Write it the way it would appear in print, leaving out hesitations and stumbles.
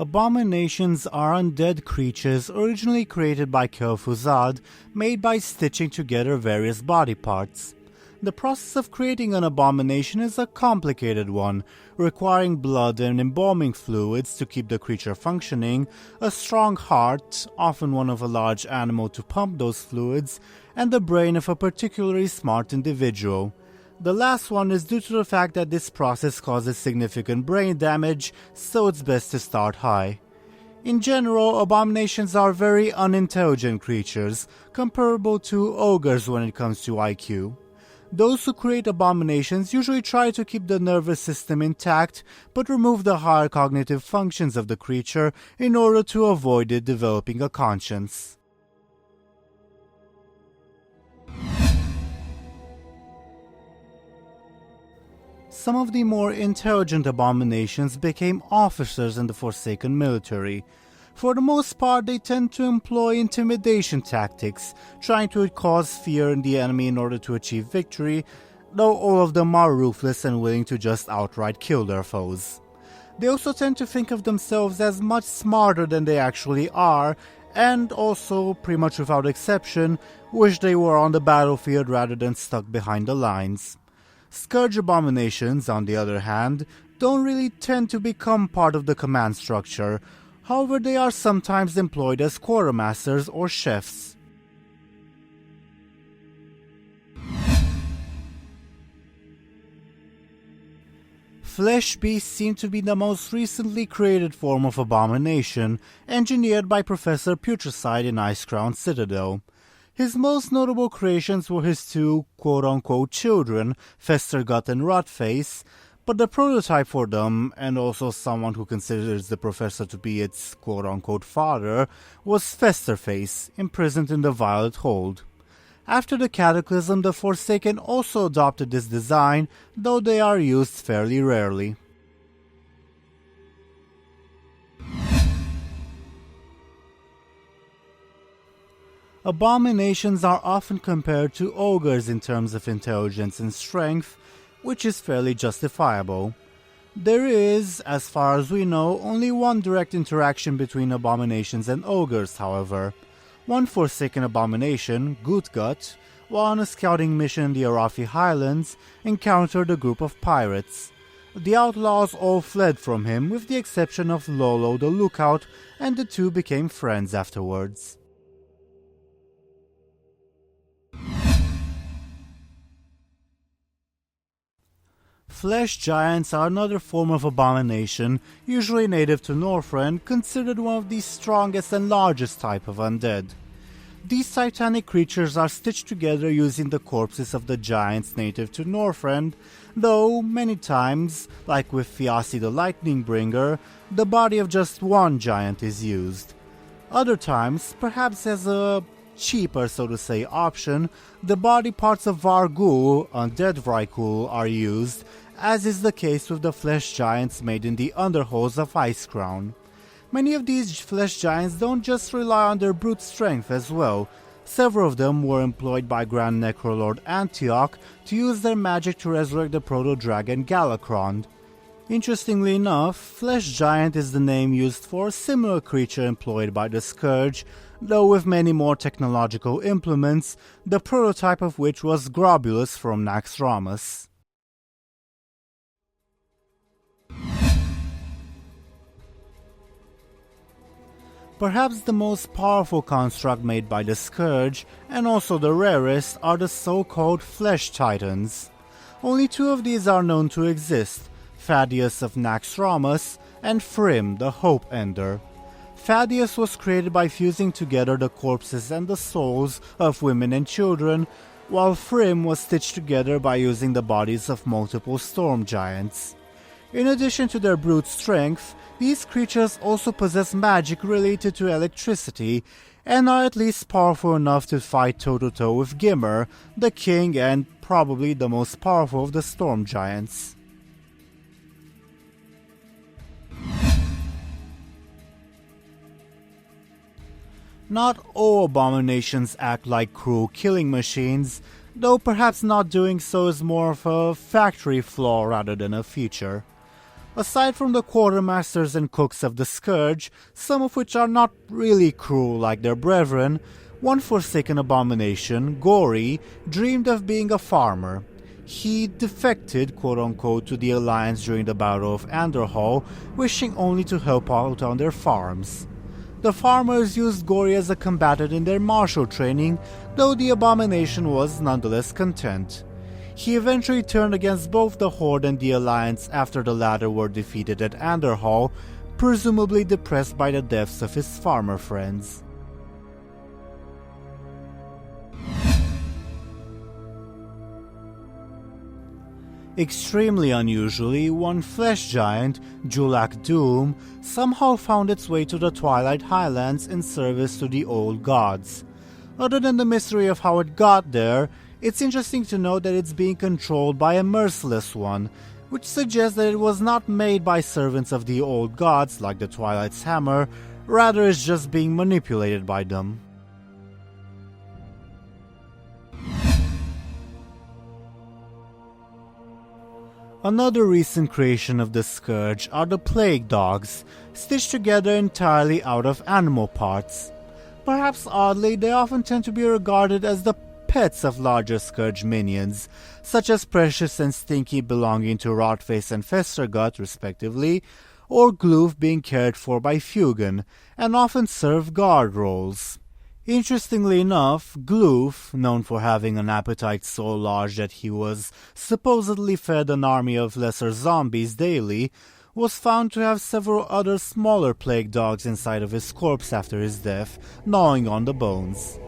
Abominations are undead creatures originally created by Kel'Thuzad, made by stitching together various body parts. The process of creating an abomination is a complicated one, requiring blood and embalming fluids to keep the creature functioning, a strong heart, often one of a large animal to pump those fluids, and the brain of a particularly smart individual. The last one is due to the fact that this process causes significant brain damage, so it's best to start high. In general, abominations are very unintelligent creatures, comparable to ogres when it comes to IQ. Those who create abominations usually try to keep the nervous system intact, but remove the higher cognitive functions of the creature in order to avoid it developing a conscience. Some of the more intelligent abominations became officers in the Forsaken military. For the most part, they tend to employ intimidation tactics, trying to cause fear in the enemy in order to achieve victory, though all of them are ruthless and willing to just outright kill their foes. They also tend to think of themselves as much smarter than they actually are, and also, pretty much without exception, wish they were on the battlefield rather than stuck behind the lines. Scourge abominations, on the other hand, don't really tend to become part of the command structure. However, they are sometimes employed as quartermasters or chefs. Flesh beasts seem to be the most recently created form of abomination, engineered by Professor Putricide in Icecrown Citadel. His most notable creations were his two quote-unquote children, Festergut and Rotface, but the prototype for them, and also someone who considers the professor to be its quote-unquote father, was Festerface, imprisoned in the Violet Hold. After the Cataclysm, the Forsaken also adopted this design, though they are used fairly rarely. Abominations are often compared to ogres in terms of intelligence and strength, which is fairly justifiable. There is, as far as we know, only one direct interaction between abominations and ogres, however. One Forsaken abomination, Gootgut, while on a scouting mission in the Arathi Highlands, encountered a group of pirates. The outlaws all fled from him, with the exception of Lolo the Lookout, and the two became friends afterwards. Flesh giants are another form of abomination, usually native to Northrend, considered one of the strongest and largest type of undead. These titanic creatures are stitched together using the corpses of the giants native to Northrend, though many times, like with Thiassi the Lightning-Bringer, the body of just one giant is used. Other times, perhaps as a cheaper, so to say, option, the body parts of Varghul, undead Vrykul, are used, as is the case with the flesh giants made in the underholds of Icecrown. Many of these flesh giants don't just rely on their brute strength as well. Several of them were employed by Grand Necrolord Antioch to use their magic to resurrect the proto-dragon Galakron. Interestingly enough, Flesh Giant is the name used for a similar creature employed by the Scourge, though with many more technological implements, the prototype of which was Grobulus from Naxxramas. Perhaps the most powerful construct made by the Scourge, and also the rarest, are the so-called Flesh Titans. Only two of these are known to exist, Thaddeus of Naxxramas and Thrym the Hope Ender. Thaddeus was created by fusing together the corpses and the souls of women and children, while Thrym was stitched together by using the bodies of multiple storm giants. In addition to their brute strength, these creatures also possess magic related to electricity, and are at least powerful enough to fight toe-to-toe with Gimmer, the king and probably the most powerful of the storm giants. Not all abominations act like cruel killing machines, though perhaps not doing so is more of a factory flaw rather than a feature. Aside from the quartermasters and cooks of the Scourge, some of which are not really cruel like their brethren, one forsaken abomination, Gory, dreamed of being a farmer. He defected, quote-unquote, to the Alliance during the Battle of Anderhall, wishing only to help out on their farms. The farmers used Gory as a combatant in their martial training, though the abomination was nonetheless content. He eventually turned against both the Horde and the Alliance after the latter were defeated at Anderhall, presumably depressed by the deaths of his farmer friends. Extremely unusually, one flesh giant, Julak-Doom, somehow found its way to the Twilight Highlands in service to the old gods. Other than the mystery of how it got there, it's interesting to note that it's being controlled by a merciless one, which suggests that it was not made by servants of the old gods like the Twilight's Hammer, rather is just being manipulated by them. Another recent creation of the Scourge are the Plague Dogs, stitched together entirely out of animal parts. Perhaps oddly, they often tend to be regarded as the pets of larger Scourge minions, such as Precious and Stinky belonging to Rotface and Festergut respectively, or Gloof being cared for by Fugan, and often serve guard roles. Interestingly enough, Gloof, known for having an appetite so large that he was supposedly fed an army of lesser zombies daily, was found to have several other smaller plague dogs inside of his corpse after his death, gnawing on the bones.